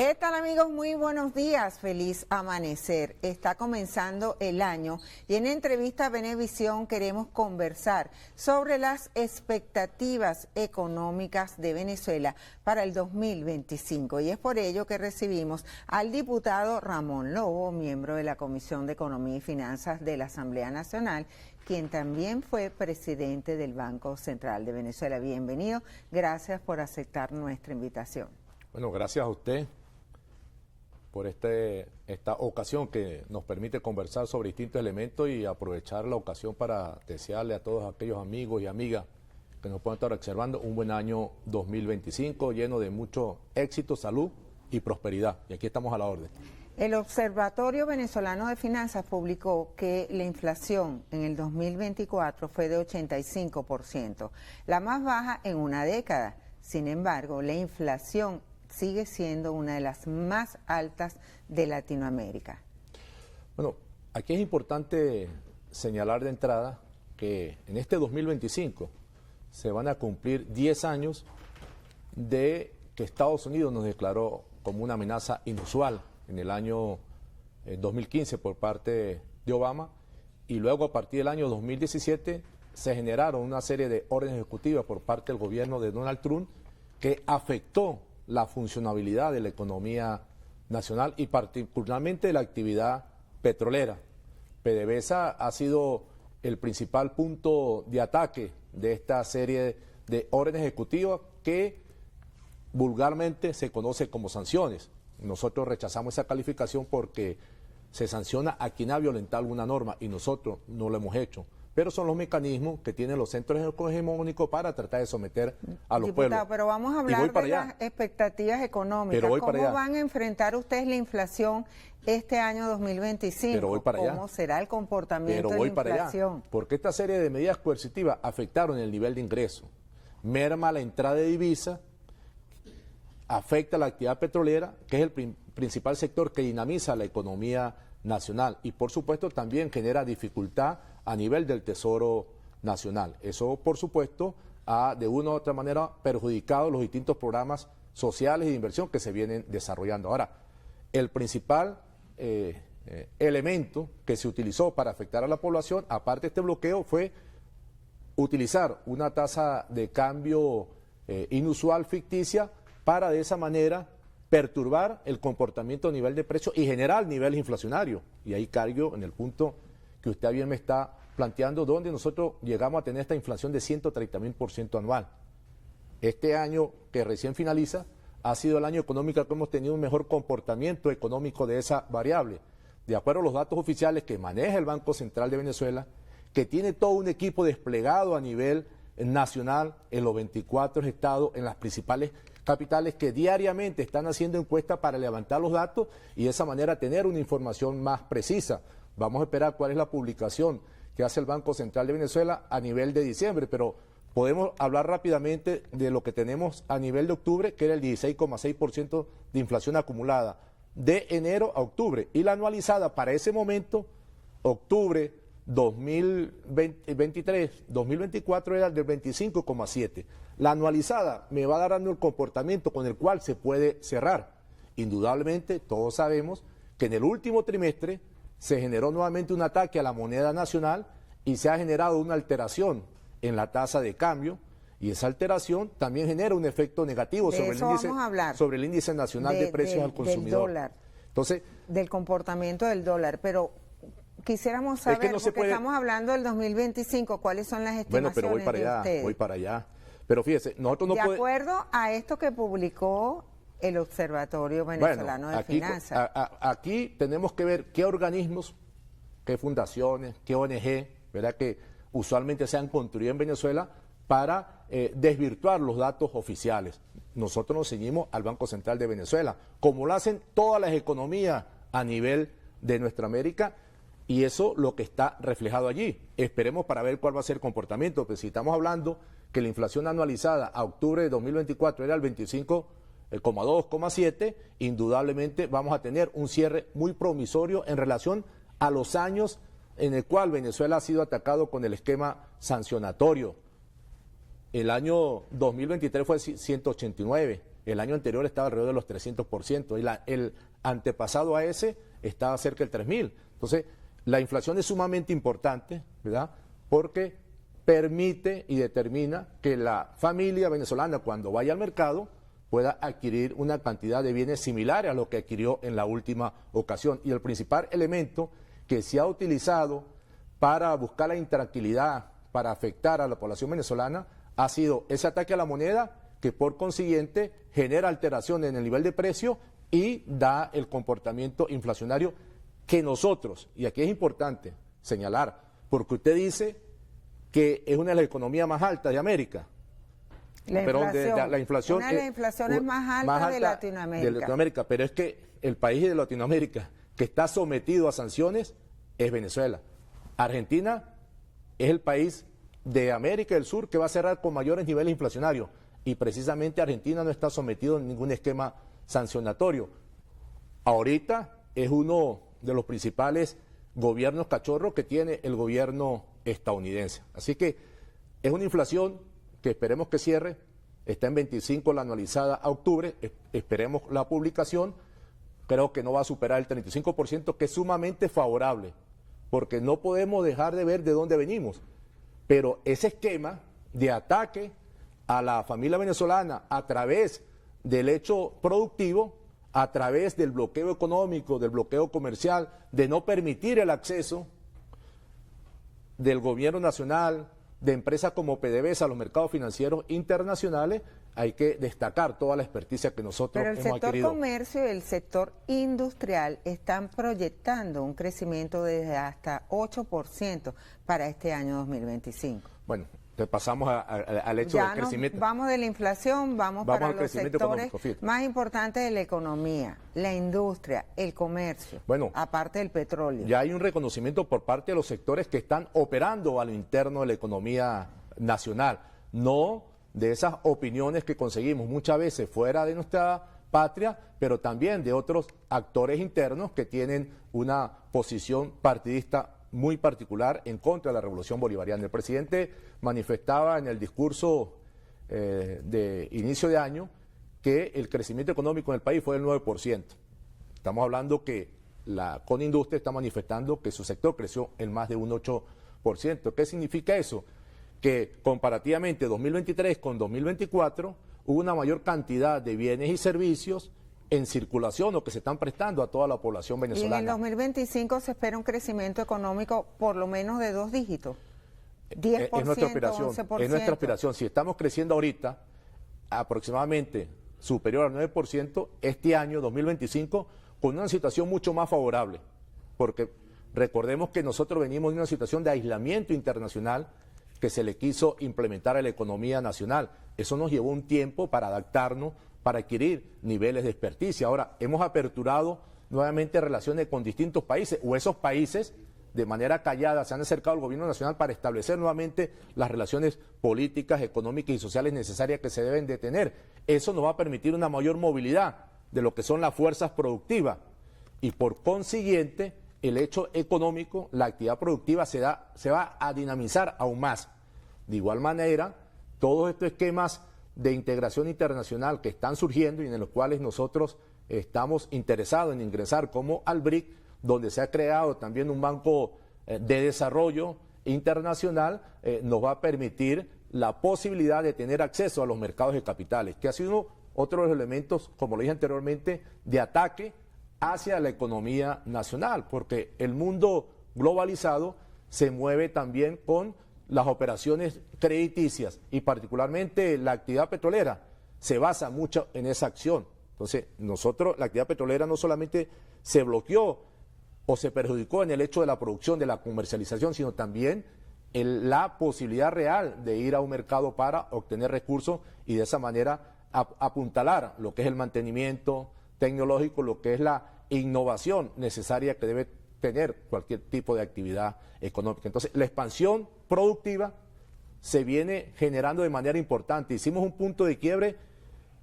¿Qué tal, amigos? Muy buenos días, feliz amanecer. Está comenzando el año y en entrevista a Venevisión queremos conversar sobre las expectativas económicas de Venezuela para el 2025 y es por ello que recibimos al diputado Ramón Lobo, miembro de la Comisión de Economía y Finanzas de la Asamblea Nacional, quien también fue presidente del Banco Central de Venezuela. Bienvenido, gracias por aceptar nuestra invitación. Bueno, gracias a usted por esta ocasión que nos permite conversar sobre distintos elementos y aprovechar la ocasión para desearle a todos aquellos amigos y amigas que nos puedan estar observando un buen año 2025 lleno de mucho éxito, salud y prosperidad. Y aquí estamos a la orden. El Observatorio Venezolano de Finanzas publicó que la inflación en el 2024 fue de 85%, la más baja en una década. Sin embargo, la inflación sigue siendo una de las más altas de Latinoamérica. Bueno, aquí es importante señalar de entrada que en este 2025 se van a cumplir 10 años de que Estados Unidos nos declaró como una amenaza inusual en el año 2015 por parte de Obama, y luego a partir del año 2017 se generaron una serie de órdenes ejecutivas por parte del gobierno de Donald Trump que afectó la funcionabilidad de la economía nacional y particularmente de la actividad petrolera. PDVSA ha sido el principal punto de ataque de esta serie de órdenes ejecutivas que vulgarmente se conoce como sanciones. Nosotros rechazamos esa calificación porque se sanciona a quien ha violentado alguna norma y nosotros no lo hemos hecho. Pero son los mecanismos que tienen los centros hegemónicos para tratar de someter a los pueblos. Pero vamos a hablar de las expectativas económicas. ¿Cómo van a enfrentar ustedes la inflación este año 2025? Pero voy para allá. ¿Cómo será el comportamiento de la inflación? Porque esta serie de medidas coercitivas afectaron el nivel de ingreso, merma la entrada de divisa, afecta la actividad petrolera, que es el principal sector que dinamiza la economía nacional, y por supuesto también genera dificultad a nivel del Tesoro Nacional. Eso, por supuesto, ha de una u otra manera perjudicado los distintos programas sociales y de inversión que se vienen desarrollando. Ahora, el principal elemento que se utilizó para afectar a la población, aparte de este bloqueo, fue utilizar una tasa de cambio inusual, ficticia, para de esa manera perturbar el comportamiento a nivel de precios y generar nivel inflacionario. Y ahí caigo en el punto que usted bien me está planteando, donde nosotros llegamos a tener esta inflación de 130.000% anual. Este año que recién finaliza ha sido el año económico que hemos tenido un mejor comportamiento económico de esa variable. De acuerdo a los datos oficiales que maneja el Banco Central de Venezuela, que tiene todo un equipo desplegado a nivel nacional en los 24 estados, en las principales capitales, que diariamente están haciendo encuestas para levantar los datos y de esa manera tener una información más precisa. Vamos a esperar cuál es la publicación que hace el Banco Central de Venezuela a nivel de diciembre, pero podemos hablar rápidamente de lo que tenemos a nivel de octubre, que era el 16,6% de inflación acumulada de enero a octubre, y la anualizada para ese momento, octubre 2023, 2024 era del 25,7%. La anualizada me va dando el comportamiento con el cual se puede cerrar. Indudablemente, todos sabemos que en el último trimestre se generó nuevamente un ataque a la moneda nacional y se ha generado una alteración en la tasa de cambio, y esa alteración también genera un efecto negativo sobre el índice nacional de precios al consumidor. Del dólar. Entonces, del comportamiento del dólar, pero quisiéramos saber, porque estamos hablando del 2025, ¿cuáles son las estimaciones pero voy para allá. Pero fíjese, nosotros no podemos... De acuerdo a esto que publicó el Observatorio Venezolano de Finanzas. Aquí tenemos que ver qué organismos, qué fundaciones, qué ONG, ¿verdad?, que usualmente se han construido en Venezuela para desvirtuar los datos oficiales. Nosotros nos ceñimos al Banco Central de Venezuela, como lo hacen todas las economías a nivel de nuestra América, y eso lo que está reflejado allí. Esperemos para ver cuál va a ser el comportamiento, pero si estamos hablando que la inflación anualizada a octubre de 2024 era el 25,2,7, indudablemente vamos a tener un cierre muy promisorio en relación a los años en el cual Venezuela ha sido atacado con el esquema sancionatorio. El año 2023 fue 189, el año anterior estaba alrededor de los 300%, y el antepasado a ese estaba cerca del 3.000. Entonces, la inflación es sumamente importante, ¿verdad? Porque permite y determina que la familia venezolana, cuando vaya al mercado, pueda adquirir una cantidad de bienes similares a lo que adquirió en la última ocasión. Y el principal elemento que se ha utilizado para buscar la intranquilidad, para afectar a la población venezolana, ha sido ese ataque a la moneda, que por consiguiente genera alteración en el nivel de precio y da el comportamiento inflacionario que nosotros, y aquí es importante señalar, porque usted dice que es una de las economías más altas de América. La inflación, una de las inflaciones más altas de Latinoamérica. Pero es que el país de Latinoamérica que está sometido a sanciones es Venezuela. Argentina es el país de América del Sur que va a cerrar con mayores niveles inflacionarios, y precisamente Argentina no está sometido a ningún esquema sancionatorio. Ahorita es uno de los principales gobiernos cachorros que tiene el gobierno estadounidense. Así que es una inflación que esperemos que cierre, está en 25 la anualizada a octubre, esperemos la publicación, creo que no va a superar el 35%, que es sumamente favorable, porque no podemos dejar de ver de dónde venimos. Pero ese esquema de ataque a la familia venezolana a través del hecho productivo, a través del bloqueo económico, del bloqueo comercial, de no permitir el acceso del gobierno nacional, de empresas como PDVSA a los mercados financieros internacionales, hay que destacar toda la experticia que nosotros hemos adquirido. Pero el sector comercio y el sector industrial están proyectando un crecimiento de hasta 8% para este año 2025. Bueno, pasamos al hecho del crecimiento. Vamos de la inflación, vamos para los sectores más importantes de la economía, la industria, el comercio, bueno, aparte del petróleo. Ya hay un reconocimiento por parte de los sectores que están operando a lo interno de la economía nacional, no de esas opiniones que conseguimos muchas veces fuera de nuestra patria, pero también de otros actores internos que tienen una posición partidista muy particular en contra de la revolución bolivariana. El presidente manifestaba en el discurso de inicio de año que el crecimiento económico en el país fue del 9%. Estamos hablando que la Conindustria está manifestando que su sector creció en más de un 8%. ¿Qué significa eso? Que comparativamente 2023 con 2024 hubo una mayor cantidad de bienes y servicios en circulación o que se están prestando a toda la población venezolana. Y en el 2025 se espera un crecimiento económico por lo menos de 2 dígitos. 10%, es nuestra aspiración, 11%. es nuestra aspiración. Si estamos creciendo ahorita aproximadamente superior al 9%, este año 2025 con una situación mucho más favorable, porque recordemos que nosotros venimos de una situación de aislamiento internacional que se le quiso implementar a la economía nacional. Eso nos llevó un tiempo para adaptarnos, para adquirir niveles de experticia. Ahora, hemos aperturado nuevamente relaciones con distintos países, o esos países de manera callada se han acercado al gobierno nacional para establecer nuevamente las relaciones políticas, económicas y sociales necesarias que se deben de tener. Eso nos va a permitir una mayor movilidad de lo que son las fuerzas productivas, y por consiguiente el hecho económico, la actividad productiva se va a dinamizar aún más. De igual manera, todos estos esquemas de integración internacional que están surgiendo y en los cuales nosotros estamos interesados en ingresar, como al BRIC, donde se ha creado también un banco de desarrollo internacional, nos va a permitir la posibilidad de tener acceso a los mercados de capitales, que ha sido otro de los elementos, como lo dije anteriormente, de ataque hacia la economía nacional, porque el mundo globalizado se mueve también con las operaciones crediticias, y particularmente la actividad petrolera se basa mucho en esa acción. Entonces, nosotros, la actividad petrolera no solamente se bloqueó o se perjudicó en el hecho de la producción, de la comercialización, sino también en la posibilidad real de ir a un mercado para obtener recursos y de esa manera apuntalar lo que es el mantenimiento tecnológico, lo que es la innovación necesaria que debe tener cualquier tipo de actividad económica. Entonces, la expansión productiva se viene generando de manera importante. Hicimos un punto de quiebre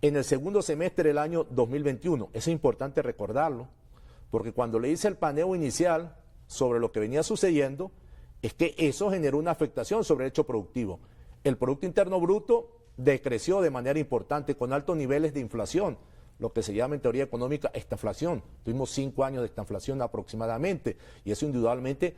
en el segundo semestre del año 2021. Eso es importante recordarlo, porque cuando le hice el paneo inicial sobre lo que venía sucediendo, es que eso generó una afectación sobre el hecho productivo. El Producto Interno Bruto decreció de manera importante con altos niveles de inflación, lo que se llama en teoría económica estaflación. Tuvimos 5 años de estaflación aproximadamente y eso indudablemente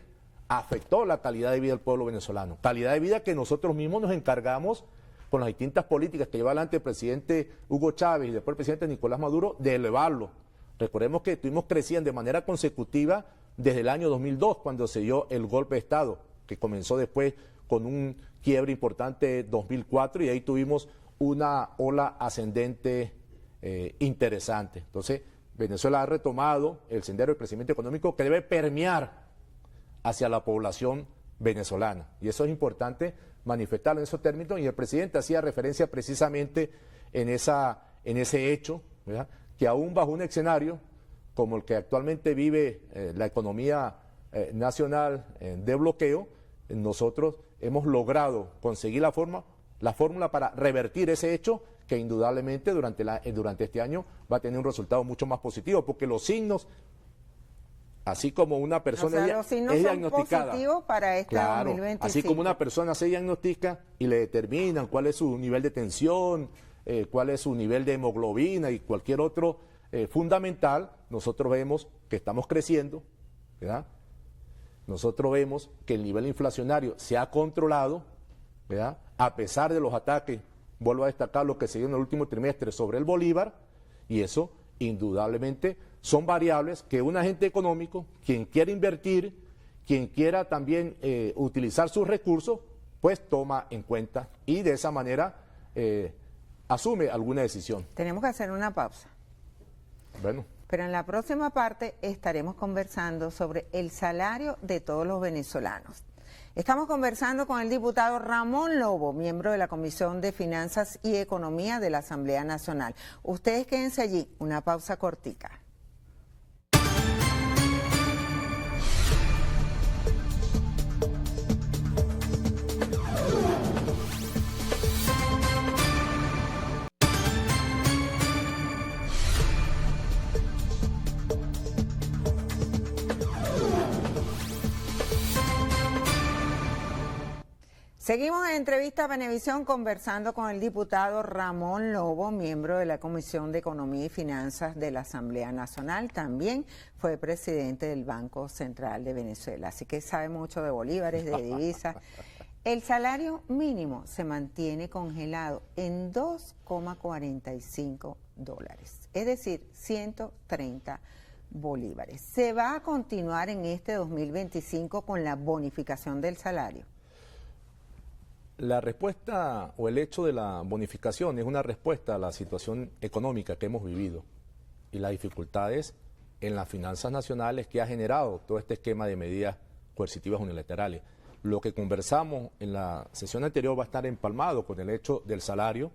afectó la calidad de vida del pueblo venezolano. Calidad de vida que nosotros mismos nos encargamos con las distintas políticas que lleva adelante el presidente Hugo Chávez y después el presidente Nicolás Maduro de elevarlo. Recordemos que estuvimos creciendo de manera consecutiva desde el año 2002 cuando se dio el golpe de Estado, que comenzó después con un quiebre importante en 2004 y ahí tuvimos una ola ascendente interesante. Entonces, Venezuela ha retomado el sendero del crecimiento económico que debe permear hacia la población venezolana. Y eso es importante manifestarlo en esos términos y el presidente hacía referencia precisamente en ese hecho, ¿verdad?, que aún bajo un escenario como el que actualmente vive la economía nacional de bloqueo, nosotros hemos logrado conseguir la fórmula para revertir ese hecho que indudablemente durante este año va a tener un resultado mucho más positivo, porque los signos, así como una persona los signos es son diagnosticada, positivos para este claro, 2025. así como una persona se diagnostica y le determinan cuál es su nivel de tensión, cuál es su nivel de hemoglobina y cualquier otro fundamental, nosotros vemos que estamos creciendo, ¿verdad? Nosotros vemos que el nivel inflacionario se ha controlado, ¿verdad?, a pesar de los ataques, vuelvo a destacar lo que se dio en el último trimestre sobre el bolívar, y eso indudablemente son variables que un agente económico, quien quiera invertir, quien quiera también utilizar sus recursos, pues toma en cuenta y de esa manera asume alguna decisión. Tenemos que hacer una pausa. Bueno. Pero en la próxima parte estaremos conversando sobre el salario de todos los venezolanos. Estamos conversando con el diputado Ramón Lobo, miembro de la Comisión de Finanzas y Economía de la Asamblea Nacional. Ustedes quédense allí, una pausa cortica. Seguimos en entrevista a Venevisión conversando con el diputado Ramón Lobo, miembro de la Comisión de Economía y Finanzas de la Asamblea Nacional. También fue presidente del Banco Central de Venezuela, así que sabe mucho de bolívares, de divisas. El salario mínimo se mantiene congelado en $2,45, es decir, 130 bolívares. ¿Se va a continuar en este 2025 con la bonificación del salario? La respuesta o el hecho de la bonificación es una respuesta a la situación económica que hemos vivido y las dificultades en las finanzas nacionales que ha generado todo este esquema de medidas coercitivas unilaterales. Lo que conversamos en la sesión anterior va a estar empalmado con el hecho del salario,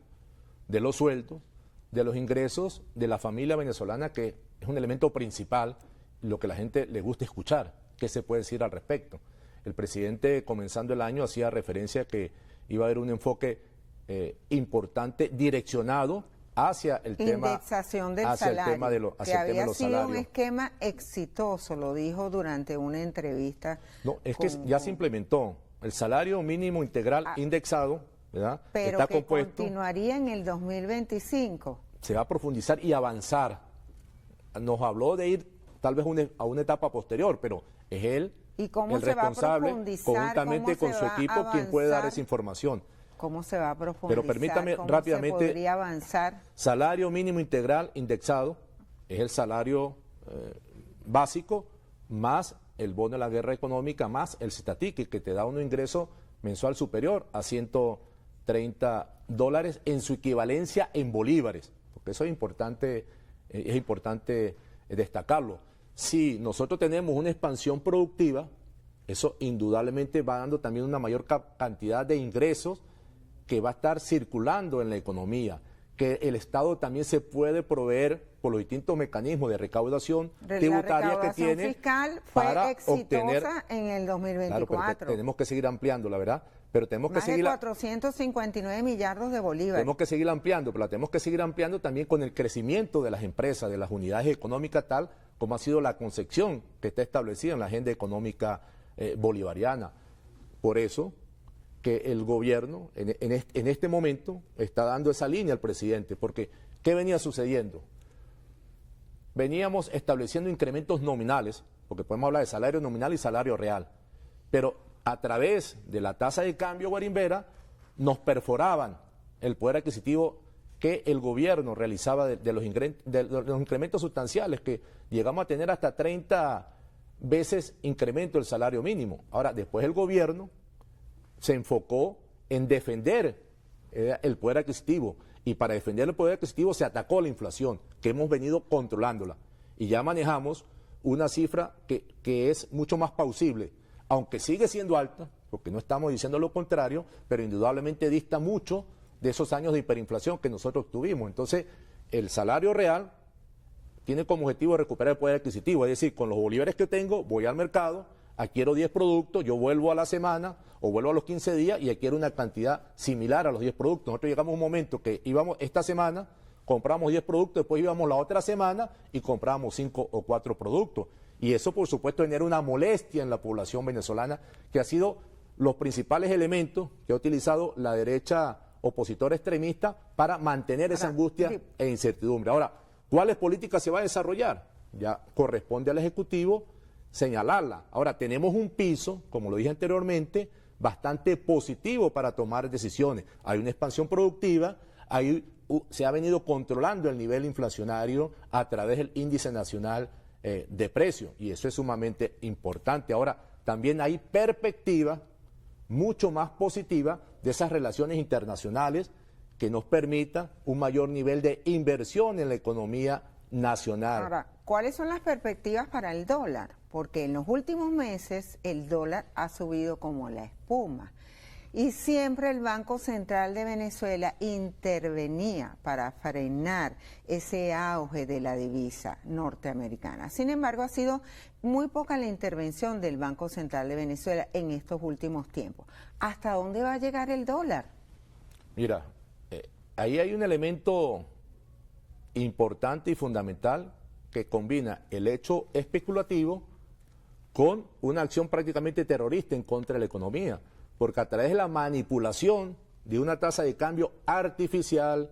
de los sueldos, de los ingresos de la familia venezolana, que es un elemento principal, lo que a la gente le gusta escuchar. ¿Qué se puede decir al respecto? El presidente, comenzando el año, hacía referencia a que iba a haber un enfoque importante direccionado hacia el tema, hacia el tema de los salarios. Que había sido un esquema exitoso, lo dijo durante una entrevista. No, es que ya se implementó el salario mínimo integral indexado, ¿verdad? Pero está que compuesto, continuaría en el 2025. Se va a profundizar y avanzar. Nos habló de ir tal vez a una etapa posterior, pero es él ¿Y cómo el se responsable, va a profundizar? conjuntamente con su equipo, quien puede dar esa información. ¿Cómo se va a profundizar? Pero permítame ¿Cómo rápidamente, se podría avanzar? Salario mínimo integral indexado es el salario básico más el bono de la guerra económica más el Citatic, que te da un ingreso mensual superior a $130 en su equivalencia en bolívares, porque eso es importante destacarlo. Si nosotros tenemos una expansión productiva, eso indudablemente va dando también una mayor cantidad de ingresos que va a estar circulando en la economía, que el Estado también se puede proveer por los distintos mecanismos de recaudación tributaria que tiene. La recaudación fiscal fue exitosa en el 2024. Claro, pero tenemos que seguir ampliando, la verdad. Pero tenemos que seguir. Más de 459 millardos de bolívares. Tenemos que seguir ampliando, pero la tenemos que seguir ampliando también con el crecimiento de las empresas, de las unidades económicas, tal como ha sido la concepción que está establecida en la agenda económica bolivariana. Por eso, que el gobierno en este momento está dando esa línea al presidente, porque ¿qué venía sucediendo? Veníamos estableciendo incrementos nominales, porque podemos hablar de salario nominal y salario real, pero a través de la tasa de cambio guarimbera nos perforaban el poder adquisitivo que el gobierno realizaba de los incrementos sustanciales, que llegamos a tener hasta 30 veces incremento del salario mínimo. Ahora, después el gobierno se enfocó en defender el poder adquisitivo, y para defender el poder adquisitivo se atacó la inflación, que hemos venido controlándola, y ya manejamos una cifra que es mucho más plausible, aunque sigue siendo alta, porque no estamos diciendo lo contrario, pero indudablemente dista mucho de esos años de hiperinflación que nosotros tuvimos. Entonces, el salario real tiene como objetivo recuperar el poder adquisitivo, es decir, con los bolívares que tengo, voy al mercado, adquiero 10 productos, yo vuelvo a la semana o vuelvo a los 15 días y adquiero una cantidad similar a los 10 productos. Nosotros llegamos a un momento que íbamos esta semana, compramos 10 productos, después íbamos la otra semana y comprábamos 5 o 4 productos. Y eso, por supuesto, genera una molestia en la población venezolana, que ha sido los principales elementos que ha utilizado la derecha opositora extremista para mantener esa angustia e incertidumbre. Ahora, ¿cuáles políticas se va a desarrollar? Ya corresponde al Ejecutivo señalarla. Ahora, tenemos un piso, como lo dije anteriormente, bastante positivo para tomar decisiones. Hay una expansión productiva, se ha venido controlando el nivel inflacionario a través del índice nacional de precios, y eso es sumamente importante. Ahora, también hay perspectiva mucho más positiva de esas relaciones internacionales que nos permita un mayor nivel de inversión en la economía nacional. Ahora, ¿cuáles son las perspectivas para el dólar? Porque en los últimos meses el dólar ha subido como la espuma. Y siempre el Banco Central de Venezuela intervenía para frenar ese auge de la divisa norteamericana. Sin embargo, ha sido muy poca la intervención del Banco Central de Venezuela en estos últimos tiempos. ¿Hasta dónde va a llegar el dólar? Mira, ahí hay un elemento importante y fundamental que combina el hecho especulativo con una acción prácticamente terrorista en contra de la economía, porque a través de la manipulación de una tasa de cambio artificial,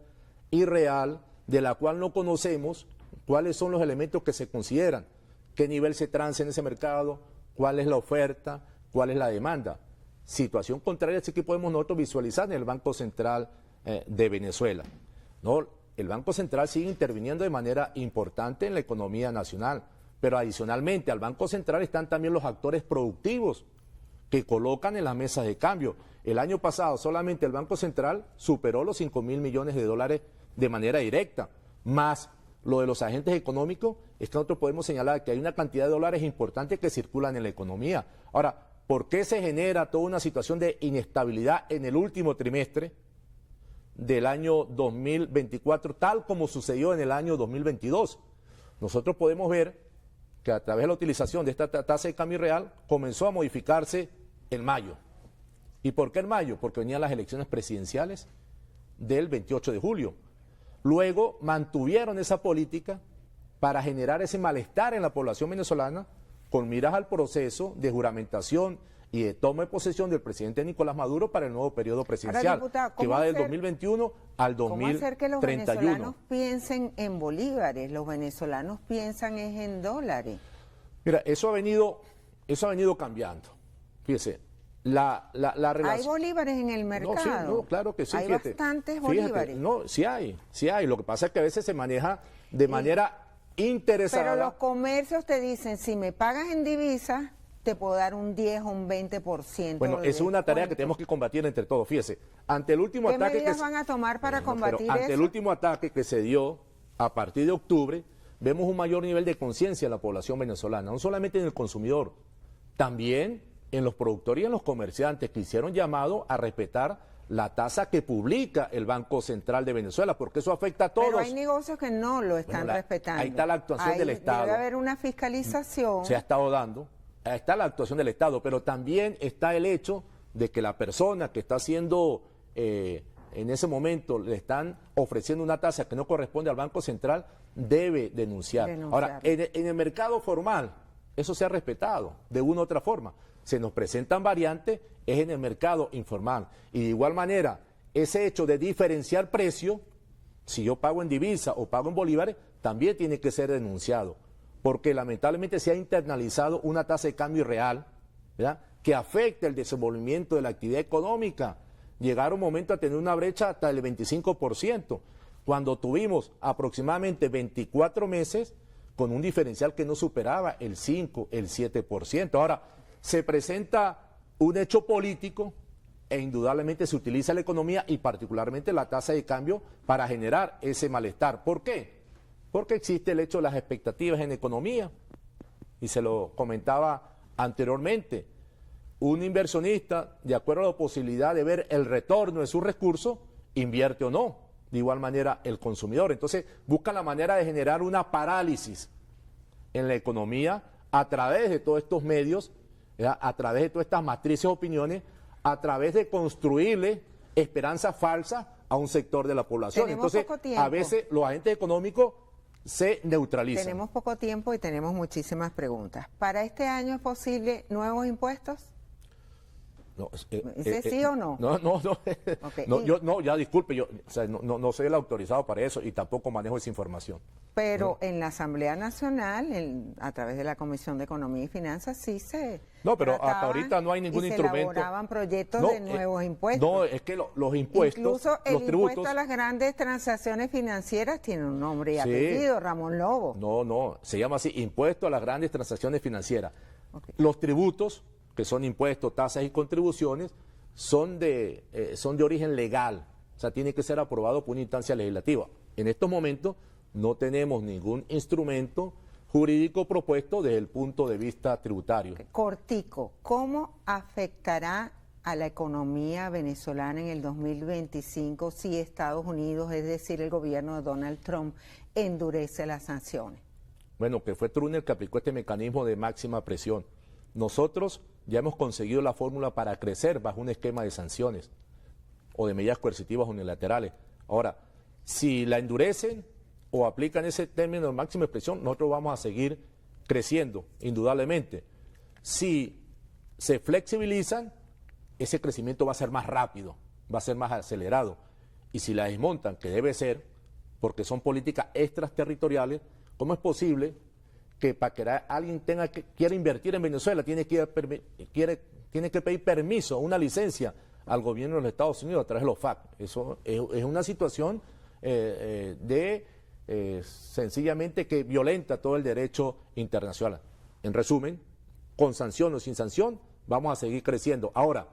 irreal, de la cual no conocemos cuáles son los elementos que se consideran, qué nivel se transa en ese mercado, cuál es la oferta, cuál es la demanda. Situación contraria sí que podemos nosotros visualizar en el Banco Central de Venezuela, ¿no? El Banco Central sigue interviniendo de manera importante en la economía nacional, pero adicionalmente al Banco Central están también los actores productivos que colocan en las mesas de cambio. El año pasado solamente el Banco Central superó los 5.000 millones de dólares de manera directa, más lo de los agentes económicos. Es que nosotros podemos señalar que hay una cantidad de dólares importantes que circulan en la economía. Ahora, ¿por qué se genera toda una situación de inestabilidad en el último trimestre del año 2024, tal como sucedió en el año 2022? Nosotros podemos ver que a través de la utilización de esta tasa de cambio real comenzó a modificarse en mayo. ¿Y por qué en mayo? Porque venían las elecciones presidenciales del 28 de julio. Luego mantuvieron esa política para generar ese malestar en la población venezolana con miras al proceso de juramentación y de toma de posesión del presidente Nicolás Maduro para el nuevo periodo presidencial, ahora, diputado, que va del 2021 al 2031. ¿Cómo hacer que los venezolanos piensen en bolívares? Los venezolanos piensan es en dólares. Mira, eso ha venido cambiando. Fíjese, la relación... ¿Hay bolívares en el mercado? No, sí, no, claro que sí. Hay bastantes bolívares. No, sí hay. Lo que pasa es que a veces se maneja de manera interesada. Pero los comercios te dicen, si me pagas en divisas, te puedo dar un 10 o un 20%. Bueno, es una tarea que tenemos que combatir entre todos. Fíjese, ante el último ataque... ¿Qué medidas van a tomar para combatir eso? Ante el último ataque que se dio a partir de octubre, vemos un mayor nivel de conciencia en la población venezolana, no solamente en el consumidor, también en los productores y en los comerciantes que hicieron llamado a respetar la tasa que publica el Banco Central de Venezuela, porque eso afecta a todos. Pero hay negocios que no lo están respetando. Ahí está la actuación del Estado. Debe haber una fiscalización. Se ha estado dando. Ahí está la actuación del Estado, pero también está el hecho de que la persona que está haciendo, en ese momento, le están ofreciendo una tasa que no corresponde al Banco Central, debe denunciar. Ahora, en el mercado formal, eso se ha respetado de una u otra forma, se nos presentan variantes es en el mercado informal. Y de igual manera, ese hecho de diferenciar precio, si yo pago en divisa o pago en bolívares, también tiene que ser denunciado, porque lamentablemente se ha internalizado una tasa de cambio irreal, ¿verdad?, que afecta el desenvolvimiento de la actividad económica. Llegaron un momento a tener una brecha hasta el 25%, cuando tuvimos aproximadamente 24 meses con un diferencial que no superaba el 5, el 7%. Ahora, se presenta un hecho político e indudablemente se utiliza la economía y particularmente la tasa de cambio para generar ese malestar. ¿Por qué? Porque existe el hecho de las expectativas en economía, y se lo comentaba anteriormente. Un inversionista, de acuerdo a la posibilidad de ver el retorno de sus recursos, invierte o no. De igual manera, el consumidor. Entonces, busca la manera de generar una parálisis en la economía a través de todos estos medios, ¿verdad?, a través de todas estas matrices de opiniones, a través de construirle esperanzas falsas a un sector de la población. Entonces, a veces los agentes económicos se neutralizan. Tenemos poco tiempo y tenemos muchísimas preguntas. ¿Para este año es posible nuevos impuestos? No, ¿Sí o no? No. Okay. No, ya disculpe, yo no soy el autorizado para eso y tampoco manejo esa información. Pero en la Asamblea Nacional, a través de la Comisión de Economía y Finanzas, sí se No, pero hasta ahorita no hay ningún instrumento. Se elaboraban proyectos de nuevos impuestos. No, es que los impuestos, incluso el los tributos, impuesto a las grandes transacciones financieras tiene un nombre y apellido, Ramón Lobo. No, se llama así, impuesto a las grandes transacciones financieras. Okay. Los tributos, que son impuestos, tasas y contribuciones, son de origen legal, o sea, tiene que ser aprobado por una instancia legislativa. En estos momentos no tenemos ningún instrumento jurídico propuesto desde el punto de vista tributario. Cortico, ¿cómo afectará a la economía venezolana en el 2025 si Estados Unidos, es decir, el gobierno de Donald Trump, endurece las sanciones? Bueno, que fue Trump el que aplicó este mecanismo de máxima presión. Nosotros ya hemos conseguido la fórmula para crecer bajo un esquema de sanciones o de medidas coercitivas unilaterales. Ahora, si la endurecen o aplican ese término de máxima presión, nosotros vamos a seguir creciendo, indudablemente. Si se flexibilizan, ese crecimiento va a ser más rápido, va a ser más acelerado. Y si la desmontan, que debe ser, porque son políticas extraterritoriales, ¿cómo es posible que para que alguien quiera invertir en Venezuela tiene que pedir permiso, una licencia al gobierno de los Estados Unidos a través de los FAC? Eso es una situación sencillamente que violenta todo el derecho internacional. En resumen, con sanción o sin sanción, vamos a seguir creciendo. Ahora,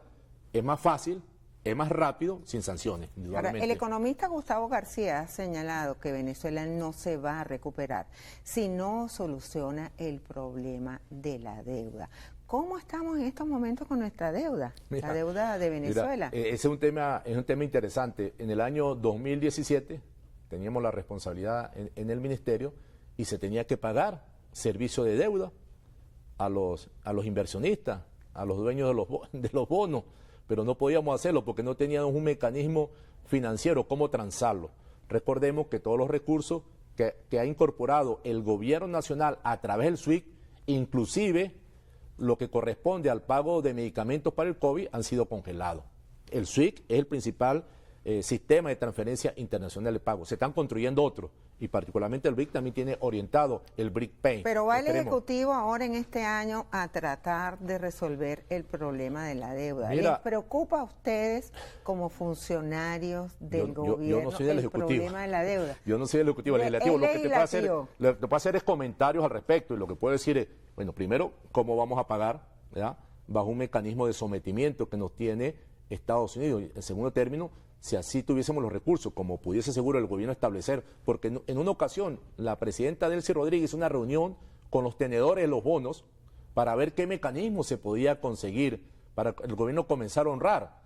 es más fácil, es más rápido sin sanciones, indudablemente. Ahora, el economista Gustavo García ha señalado que Venezuela no se va a recuperar si no soluciona el problema de la deuda. ¿Cómo estamos en estos momentos con nuestra deuda, la deuda de Venezuela? Ese es un tema interesante. En el año 2017 teníamos la responsabilidad en el ministerio y se tenía que pagar servicio de deuda a los inversionistas, a los dueños de los bonos, pero no podíamos hacerlo porque no teníamos un mecanismo financiero, cómo transarlo. Recordemos que todos los recursos que ha incorporado el gobierno nacional a través del SWIFT, inclusive lo que corresponde al pago de medicamentos para el COVID, han sido congelados. El SWIFT es el principal sistema de transferencia internacional de pago. Se están construyendo otros y particularmente el BRIC también tiene orientado el BRIC Pay. Pero va el Ejecutivo ahora en este año a tratar de resolver el problema de la deuda. Mira, ¿les preocupa a ustedes como funcionarios del gobierno yo no soy del el problema de la deuda? Yo no soy del Ejecutivo, legislativo. Lo que te puedo hacer es comentarios al respecto y lo que puedo decir es, bueno, primero, ¿cómo vamos a pagar? ¿Verdad? Bajo un mecanismo de sometimiento que nos tiene Estados Unidos. En segundo término, si así tuviésemos los recursos, como pudiese seguro el gobierno establecer, porque en una ocasión la presidenta Delcy Rodríguez hizo una reunión con los tenedores de los bonos para ver qué mecanismo se podía conseguir para que el gobierno comenzara a honrar,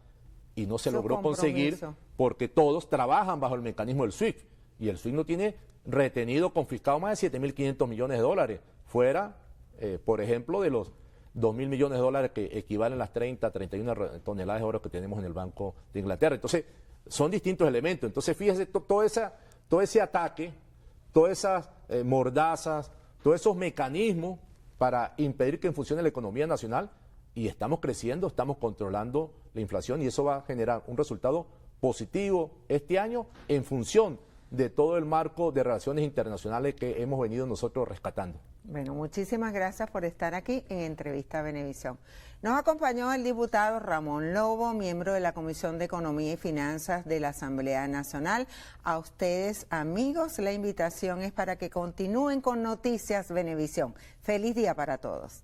y no se logró conseguir porque todos trabajan bajo el mecanismo del SWIFT, y el SWIFT no tiene retenido, confiscado más de 7.500 millones de dólares, fuera, por ejemplo, de los 2.000 millones de dólares que equivalen a las 31 toneladas de oro que tenemos en el Banco de Inglaterra. Entonces, son distintos elementos. Entonces, fíjese, todo ese ataque, todas esas mordazas, todos esos mecanismos para impedir que funcione la economía nacional, y estamos creciendo, estamos controlando la inflación y eso va a generar un resultado positivo este año en función de todo el marco de relaciones internacionales que hemos venido nosotros rescatando. Bueno, muchísimas gracias por estar aquí en Entrevista Venevisión. Nos acompañó el diputado Ramón Lobo, miembro de la Comisión de Economía y Finanzas de la Asamblea Nacional. A ustedes, amigos, la invitación es para que continúen con Noticias Venevisión. Feliz día para todos.